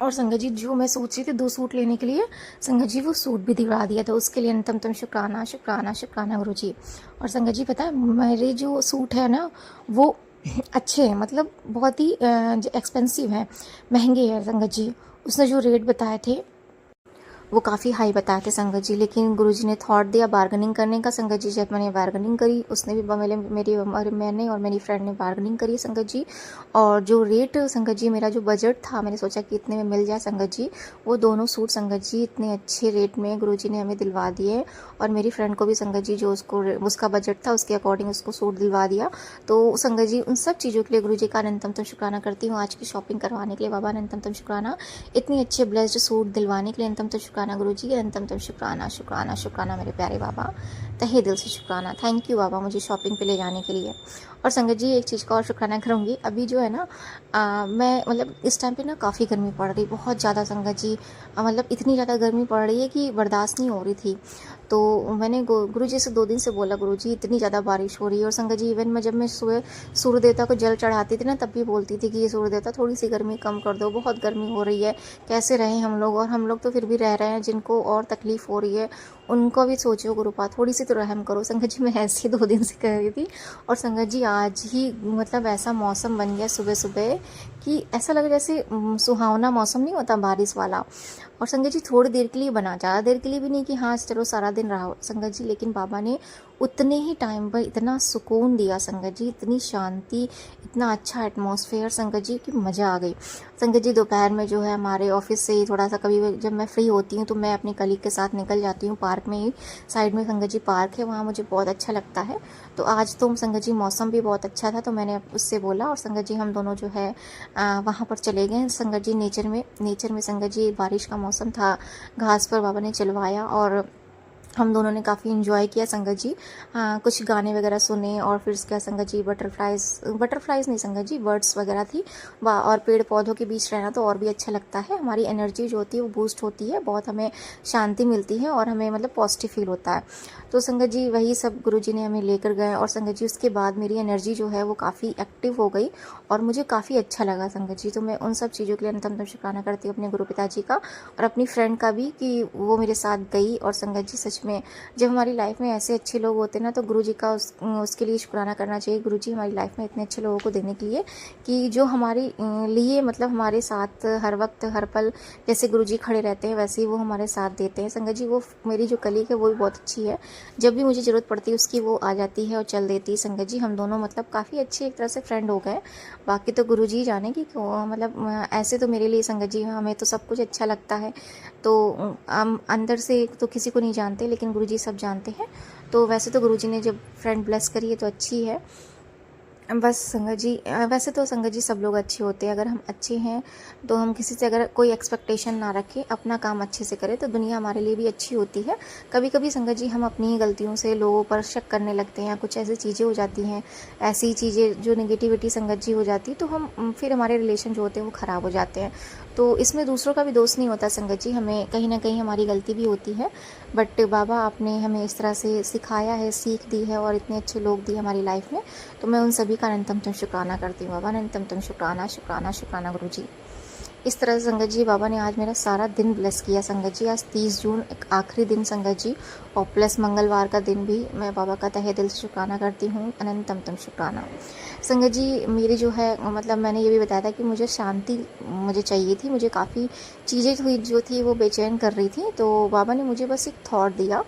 और संगत जी जो मैं सोच रही थी 2 सूट लेने के लिए, संगत जी वो सूट भी दिलवा दिया था, उसके लिए अनंतम शुक्राना शुक्राना शुक्राना गुरु जी। और संगत जी पता है मेरे जो सूट है ना वो अच्छे हैं, मतलब बहुत ही एक्सपेंसिव हैं, महंगे हैं संगत जी। उसने जो रेट बताए थे वो काफ़ी हाई बताए थे संगत जी, लेकिन गुरुजी ने थॉट दिया बार्गेनिंग करने का संगत जी। जब मैंने बार्गेनिंग करी, उसने भी मैंने और मेरी फ्रेंड ने बार्गेनिंग करी संगत जी। और जो रेट संगत जी, मेरा जो बजट था, मैंने सोचा कि इतने में मिल जाए संगत जी, वो दोनों सूट संगत जी इतने अच्छे रेट में गुरुजी ने हमें दिलवा दिए। और मेरी फ्रेंड को भी संगत जी जो उसका बजट था उसके अकॉर्डिंग उसको सूट दिलवा दिया। तो संगत जी उन सब चीज़ों के लिए गुरुजी का अनंतम शुक्राना करती हूँ। आज की शॉपिंग करवाने के लिए बाबा अनंतम शुक्राना, इतनी अच्छे ब्लेस्ड सूट दिलवाने के लिए अनंतम शुक्राना गुरुजी, अनंतम शुक्राना शुक्राना शुक्राना मेरे प्यारे बाबा, तहे दिल से शुक्राना। थैंक यू बाबा मुझे शॉपिंग पे ले जाने के लिए। और संगत जी एक चीज़ का और शुक्राना करूँगी, अभी जो है ना मैं मतलब इस टाइम पे ना काफ़ी गर्मी पड़ रही, बहुत ज़्यादा संगत जी, मतलब इतनी ज़्यादा गर्मी पड़ रही है कि बर्दाश्त नहीं हो रही थी। तो मैंने गुरुजी से 2 दिन से बोला, गुरुजी इतनी ज़्यादा बारिश हो रही है। और संगत जी इवन जब मैं सुबह सूर्य देवता को जल चढ़ाती थी ना, तब भी बोलती थी कि ये सूर्य देवता थोड़ी सी गर्मी कम कर दो, बहुत गर्मी हो रही है, कैसे रहें हम लोग, और हम लोग तो फिर भी रह रहे हैं, जिनको और तकलीफ़ हो रही है उनको भी सोचो गुरुपा, थोड़ी सी तो रहम करो। संगत जी मैं ऐसे ही 2 दिन से कह रही थी। और संगत जी आज ही मतलब ऐसा मौसम बन गया सुबह सुबह कि ऐसा लगा जैसे सुहावना मौसम नहीं होता बारिश वाला। और संगत जी थोड़ी देर के लिए बना, ज़्यादा देर के लिए भी नहीं कि हाँ चलो सारा दिन रहा संगत जी, लेकिन बाबा ने उतने ही टाइम पर इतना सुकून दिया संगत जी, इतनी शांति, इतना अच्छा एटमॉस्फेयर संगत जी कि मज़ा आ गई। संगत जी दोपहर में जो है हमारे ऑफिस से ही थोड़ा सा कभी जब मैं फ्री होती हूँ तो मैं अपनी कलीग के साथ निकल जाती हूँ पार्क में ही, साइड में संगत जी पार्क है, वहाँ मुझे बहुत अच्छा लगता है। तो आज तो संगत जी मौसम भी बहुत अच्छा था, तो मैंने उससे बोला और संगत जी हम दोनों जो है वहाँ पर चले गए संगत जी नेचर में संगत जी बारिश का मौसम था, घास पर बाबा ने चलवाया और हम दोनों ने काफ़ी इन्जॉय किया संगत जी। कुछ गाने वगैरह सुने और फिर क्या संगत जी बटरफ्लाइज नहीं संगत जी, बर्ड्स वगैरह थी वाह। और पेड़ पौधों के बीच रहना तो और भी अच्छा लगता है, हमारी एनर्जी जो होती है वो बूस्ट होती है, बहुत हमें शांति मिलती है और हमें मतलब पॉजिटिव फील होता है। तो संगत जी वही सब गुरुजी ने हमें लेकर गए और संगत जी उसके बाद मेरी एनर्जी जो है वो काफ़ी एक्टिव हो गई और मुझे काफ़ी अच्छा लगा संगत जी। तो मैं उन सब चीज़ों के लिए अनंतम शुक्राना करती हूँ अपने गुरु पिताजी का और अपनी फ्रेंड का भी कि वो मेरे साथ गई। और संगत जी सच में जब हमारी लाइफ में ऐसे अच्छे लोग होते हैं ना तो गुरुजी का उसके लिए शुक्राना करना चाहिए। गुरुजी हमारी लाइफ में इतने अच्छे लोगों को देने के लिए कि जो हमारे लिए मतलब हमारे साथ हर वक्त हर पल जैसे गुरुजी खड़े रहते हैं वैसे ही वो हमारे साथ देते हैं। संगत जी वो मेरी जो कलीग है वो भी बहुत अच्छी है, जब भी मुझे ज़रूरत पड़ती है उसकी वो आ जाती है और चल देती है। संगत जी हम दोनों मतलब काफ़ी अच्छे एक तरह से फ्रेंड हो गए, बाकी तो गुरुजी जाने की मतलब ऐसे तो मेरे लिए संगत जी हमें तो सब कुछ अच्छा लगता है, तो हम अंदर से तो किसी को नहीं जानते लेकिन गुरुजी सब जानते हैं। तो वैसे तो गुरुजी ने जब फ्रेंड ब्लेस करी है तो अच्छी है बस संगत जी। वैसे तो संगत जी सब लोग अच्छे होते हैं, अगर हम अच्छे हैं तो हम किसी से अगर कोई एक्सपेक्टेशन ना रखें, अपना काम अच्छे से करें तो दुनिया हमारे लिए भी अच्छी होती है। कभी कभी संगत जी हम अपनी ही गलतियों से लोगों पर शक करने लगते हैं, कुछ ऐसी चीज़ें हो जाती हैं, ऐसी चीज़ें जो नेगेटिविटी संगत जी हो जाती तो हम फिर हमारे रिलेशन जो होते हैं वो ख़राब हो जाते हैं। तो इसमें दूसरों का भी दोष नहीं होता संगत जी, हमें कहीं ना कहीं हमारी गलती भी होती है, बट बाबा आपने हमें इस तरह से सिखाया है, सीख दी है और इतने अच्छे लोग दिए हमारी लाइफ में, तो मैं उन सभी का अनंतम शुक्राना करती हूँ बाबा, अनंतम शुक्राना शुक्राना शुक्राना गुरुजी। इस तरह से संगत जी बाबा ने आज मेरा सारा दिन ब्लेस किया संगत जी। आज 30 जून एक आखिरी दिन संगत जी, और प्लस मंगलवार का दिन भी मैं बाबा का तहे दिल से शुक्राना करती हूँ, अनंतम शुक्राना। संगत जी मेरी जो है मतलब मैंने ये भी बताया था कि मुझे शांति मुझे चाहिए थी, मुझे काफ़ी चीज़ें हुई जो थी वो बेचैन कर रही थी। तो बाबा ने मुझे बस एक थॉट दिया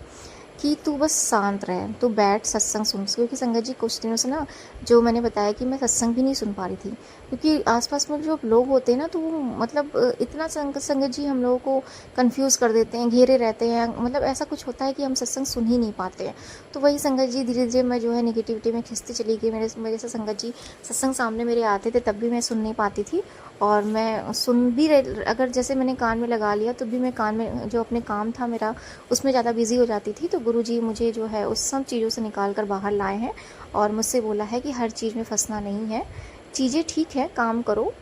कि तू बस शांत रहे, तू बैठ सत्संग सुन। क्योंकि संगत जी कुछ दिनों से ना जो मैंने बताया कि मैं सत्संग भी नहीं सुन पा रही थी, क्योंकि आसपास में जो लोग होते हैं ना तो वो मतलब इतना संगत जी हम लोगों को कंफ्यूज कर देते हैं, घेरे रहते हैं, मतलब ऐसा कुछ होता है कि हम सत्संग सुन ही नहीं पाते हैं। तो वही संगत जी धीरे धीरे मैं जो है निगेटिविटी में खिंचती चली गई। मेरे वजह से संगत जी सत्संग सामने मेरे आते थे तब भी मैं सुन नहीं पाती थी, और मैं सुन भी अगर जैसे मैंने कान में लगा लिया तो भी मैं कान में जो अपने काम था मेरा उसमें ज़्यादा बिजी हो जाती थी। तो गुरुजी मुझे जो है उस सब चीज़ों से निकाल कर बाहर लाए हैं और मुझसे बोला है कि हर चीज़ में फंसना नहीं है, चीज़ें ठीक है, काम करो,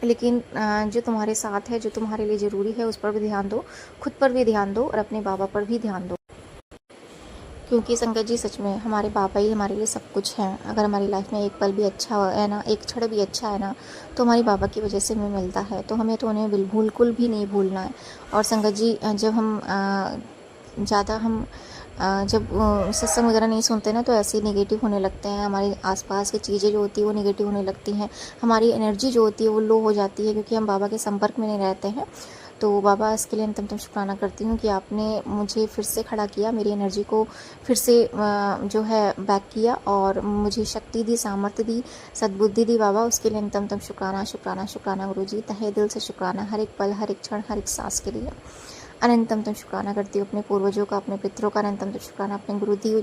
लेकिन जो तुम्हारे साथ है, जो तुम्हारे लिए ज़रूरी है उस पर भी ध्यान दो, खुद पर भी ध्यान दो और अपने बाबा पर भी ध्यान दो। क्योंकि संगत जी सच में हमारे बाबा ही हमारे लिए सब कुछ हैं। अगर हमारी लाइफ में एक पल भी अच्छा है ना, एक क्षण भी अच्छा है ना, तो हमारी बाबा की वजह से हमें मिलता है। तो हमें तो उन्हें बिल्कुल भी नहीं भूलना है। और संगत जी जब हम ज़्यादा हम जब सत्संग वगैरह नहीं सुनते ना तो ऐसे ही नेगेटिव होने लगते हैं, हमारे आसपास की चीज़ें जो होती है वो नेगेटिव होने लगती हैं, हमारी एनर्जी जो होती है वो लो हो जाती है, क्योंकि हम बाबा के संपर्क में नहीं रहते हैं। तो बाबा इसके लिए अंतम शुक्राना करती हूँ कि आपने मुझे फिर से खड़ा किया, मेरी एनर्जी को फिर से जो है बैक किया और मुझे शक्ति दी, सामर्थ्य दी, सद्बुद्धि दी बाबा, उसके लिए अंतम शुक्राना शुक्राना शुक्राना गुरुजी, तहे दिल से शुक्राना, हर एक पल, हर एक क्षण, हर एक सांस के लिए अनंतम शुक्राना करती हूँ। अपने पूर्वजों का, अपने पितरों का अनंतम शुक्राना, अपने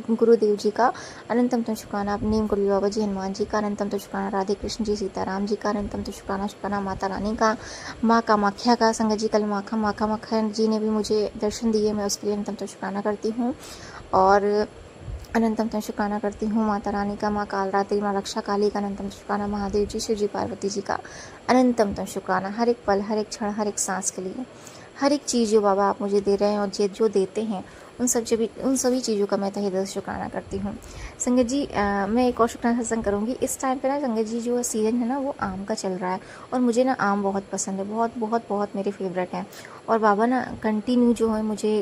गुरुदेव जी का अनंतम शुक्राना, अपने गुरु बाबा जी हनुमान जी का अनंतम शुक्राना, राधे कृष्ण जी सीताराम जी का अनंतम शुक्राना शुक्राना, माता रानी का, माँ कामाख्या का, संगत जी कल माखा जी ने भी मुझे दर्शन दिए, मैं उसके लिए अनंतम शुक्राना करती हूँ। और अनंतम शुक्राना करती हूँ माता रानी का, माँ कालरात्रि, माँ रक्षा काली का अनंतम शुक्राना, महादेव जी, शिव जी, पार्वती जी का अनंतम शुक्राना, हर एक पल, हर एक क्षण, हर एक सांस के लिए, हर एक चीज़ जो बाबा आप मुझे दे रहे हैं और जो देते हैं उन सभी चीज़ों का मैं तहे दिल से शुक्राना करती हूँ। संगत जी मैं एक और शुक्राना सत्संग करूँगी। इस टाइम पे ना संगत जी जो सीज़न है ना वो आम का चल रहा है, और मुझे ना आम बहुत पसंद है, बहुत बहुत बहुत मेरे फेवरेट हैं। और बाबा ना कंटिन्यू जो है मुझे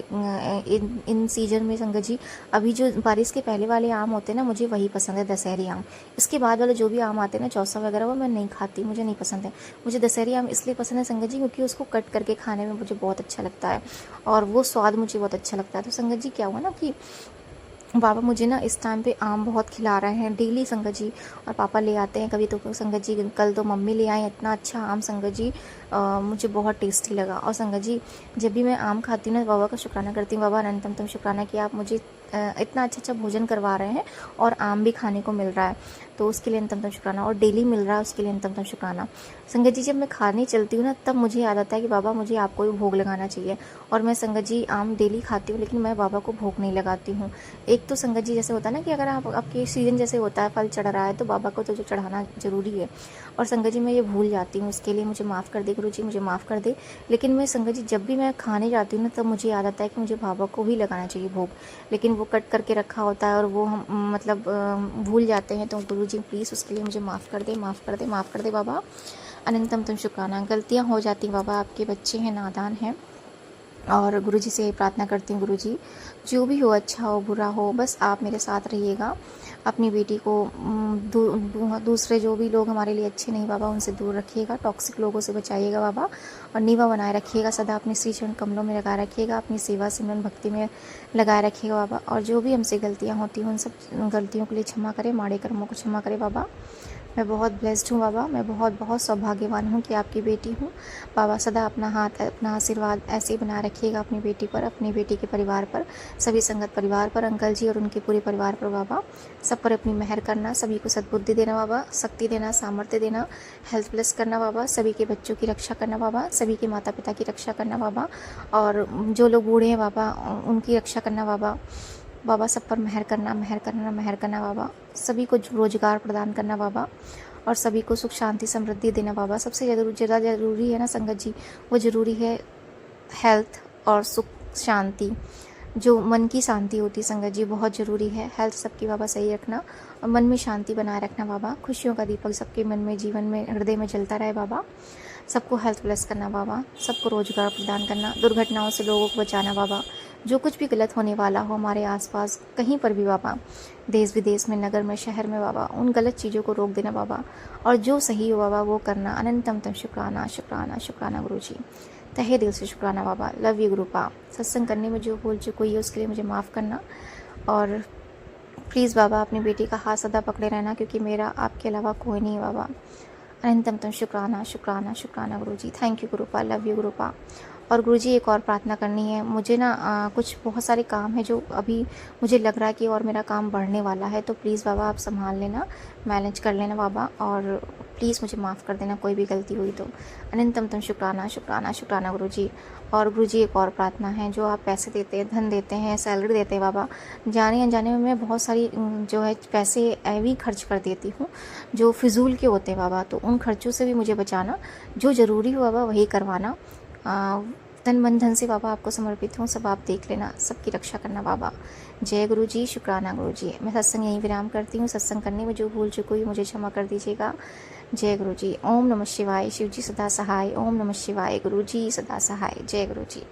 इन सीजन में संगत जी अभी जो बारिश के पहले वाले आम होते हैं ना मुझे वही पसंद है, दशहरी आम। इसके बाद वाले जो भी आम आते हैं ना चौसा वगैरह वो मैं नहीं खाती, मुझे नहीं पसंद है। मुझे दशहरी आम इसलिए पसंद है संगत जी क्योंकि उसको कट करके खाने में मुझे बहुत अच्छा लगता है और वो स्वाद मुझे बहुत अच्छा लगता है। तो संगत जी क्या हुआ ना कि बाबा मुझे ना इस टाइम पे आम बहुत खिला रहे हैं डेली संगत जी, और पापा ले आते हैं कभी तो संगत जी, कल तो मम्मी ले आई, इतना अच्छा आम संगत जी मुझे बहुत टेस्टी लगा। और संगत जी जब भी मैं आम खाती हूँ ना बाबा का शुक्राना करती हूँ, बाबा अनंतम शुक्राना कि आप मुझे इतना अच्छा भोजन करवा रहे हैं और आम भी खाने को मिल रहा है, तो उसके लिए अंतम शुक्राना, और डेली मिल रहा है उसके लिए अंतम शुक्राना। संगत जी जब मैं खाने चलती हूँ ना तब मुझे याद आता है कि बाबा मुझे आपको भी भोग लगाना चाहिए, और मैं संगत जी आम डेली खाती हूँ लेकिन मैं बाबा को भोग नहीं लगाती हूँ। एक तो संगत जी जैसे होता है ना कि अगर आपके सीजन जैसे होता है फल चढ़ रहा है तो बाबा को तो जो चढ़ाना जरूरी है, और संगत जी मैं ये भूल जाती हूँ, उसके लिए मुझे माफ़ कर दे गुरु जी, मुझे माफ़ कर दे। लेकिन मैं संगत जी जब भी मैं खाने जाती हूँ ना तब मुझे याद आता है कि मुझे बाबा को भी लगाना चाहिए भोग, लेकिन वो कट करके रखा होता है और वो हम मतलब भूल जाते हैं। तो गुरु जी प्लीज़ उसके लिए मुझे माफ़ कर दे, माफ़ कर दे, माफ़ कर दे बाबा, अनंतम शुक्राना। गलतियाँ हो जाती बाबा, आपके बच्चे हैं, नादान हैं, और गुरुजी से प्रार्थना करती हूँ गुरुजी जो भी हो, अच्छा हो बुरा हो, बस आप मेरे साथ रहिएगा। अपनी बेटी को दूसरे जो भी लोग हमारे लिए अच्छे नहीं बाबा उनसे दूर रखिएगा, टॉक्सिक लोगों से बचाइएगा बाबा, और नीवा बनाए रखिएगा, सदा अपने श्री चरण कमलों में लगाए रखिएगा, अपनी सेवा सिमरन भक्ति में लगाए रखिएगा बाबा। और जो भी हमसे गलतियाँ होती हैं उन सब गलतियों के लिए क्षमा करें, माड़े कर्मों को क्षमा करें बाबा। मैं बहुत ब्लेस्ड हूँ बाबा, मैं बहुत बहुत सौभाग्यवान हूँ कि आपकी बेटी हूँ बाबा। सदा अपना हाथ, अपना आशीर्वाद ऐसे ही बनाए रखिएगा अपनी बेटी पर, अपनी बेटी के परिवार पर, सभी संगत परिवार पर, अंकल जी और उनके पूरे परिवार पर बाबा। सब पर अपनी मेहर करना, सभी को सद्बुद्धि देना बाबा, शक्ति देना, सामर्थ्य देना, हेल्थ प्लस करना बाबा, सभी के बच्चों की रक्षा करना बाबा, सभी के माता पिता की रक्षा करना बाबा, और जो लोग बूढ़े हैं बाबा उनकी रक्षा करना बाबा। बाबा सब पर मेहर करना, मेहर करना, मेहर करना बाबा, सभी को रोजगार प्रदान करना बाबा, और सभी को सुख शांति समृद्धि देना बाबा। सबसे ज़्यादा ज़रूरी है ना संगत जी, वो ज़रूरी है हेल्थ और सुख शांति, जो मन की शांति होती है संगत जी, बहुत ज़रूरी है। हेल्थ सबकी बाबा सही रखना और मन में शांति बनाए रखना बाबा, खुशियों का दीपक सबके मन में, जीवन में, हृदय में जलता रहे बाबा। सबको हेल्थ ब्लेस करना बाबा, सबको रोजगार प्रदान करना, दुर्घटनाओं से लोगों को बचाना बाबा, जो कुछ भी गलत होने वाला हो हमारे आसपास कहीं पर भी बाबा, देश विदेश में, नगर में, शहर में बाबा, उन गलत चीज़ों को रोक देना बाबा, और जो सही हो बाबा वो करना। अनंतम तम शुक्राना शुक्राना शुक्राना गुरु जी, तहे दिल से शुक्राना बाबा। Love you गुरुपा। सत्संग करने में जो भूल चुकी है उसके लिए मुझे माफ़ करना, और प्लीज़ बाबा अपनी बेटी का हाथ सदा पकड़े रहना, क्योंकि मेरा आपके अलावा कोई नहीं है बाबा। अनंतम तम शुक्राना शुक्राना शुक्राना गुरु जी। Thank you Gurupa, love you Gurupa. और गुरु जी एक और प्रार्थना करनी है मुझे ना, कुछ बहुत सारे काम है जो अभी मुझे लग रहा है कि और मेरा काम बढ़ने वाला है, तो प्लीज़ बाबा आप संभाल लेना, मैनेज कर लेना बाबा, और प्लीज़ मुझे माफ़ कर देना कोई भी गलती हुई तो। अनंतम तम शुक्राना शुक्राना शुक्राना गुरु जी। और गुरु जी एक और प्रार्थना है, जो आप पैसे देते हैं, धन देते हैं, सैलरी देते हैं बाबा, जाने अनजाने में मैं बहुत सारी जो है पैसे ऐवी खर्च कर देती हूँ जो फिजूल के होते हैं बाबा, तो उन खर्चों से भी मुझे बचाना, जो ज़रूरी हो बाबा वही करवाना। तन मन धन से बाबा आपको समर्पित हूँ, सब आप देख लेना, सबकी रक्षा करना बाबा। जय गुरु जी, शुक्राना गुरु जी। मैं सत्संग यहीं विराम करती हूँ, सत्संग करने में जो भूल चुकी हुई मुझे क्षमा कर दीजिएगा। जय गुरु जी। ओम नमः शिवाय, शिव जी सदा सहाय। ओम नमः शिवाय, गुरु जी सदा सहाय। जय गुरु जी।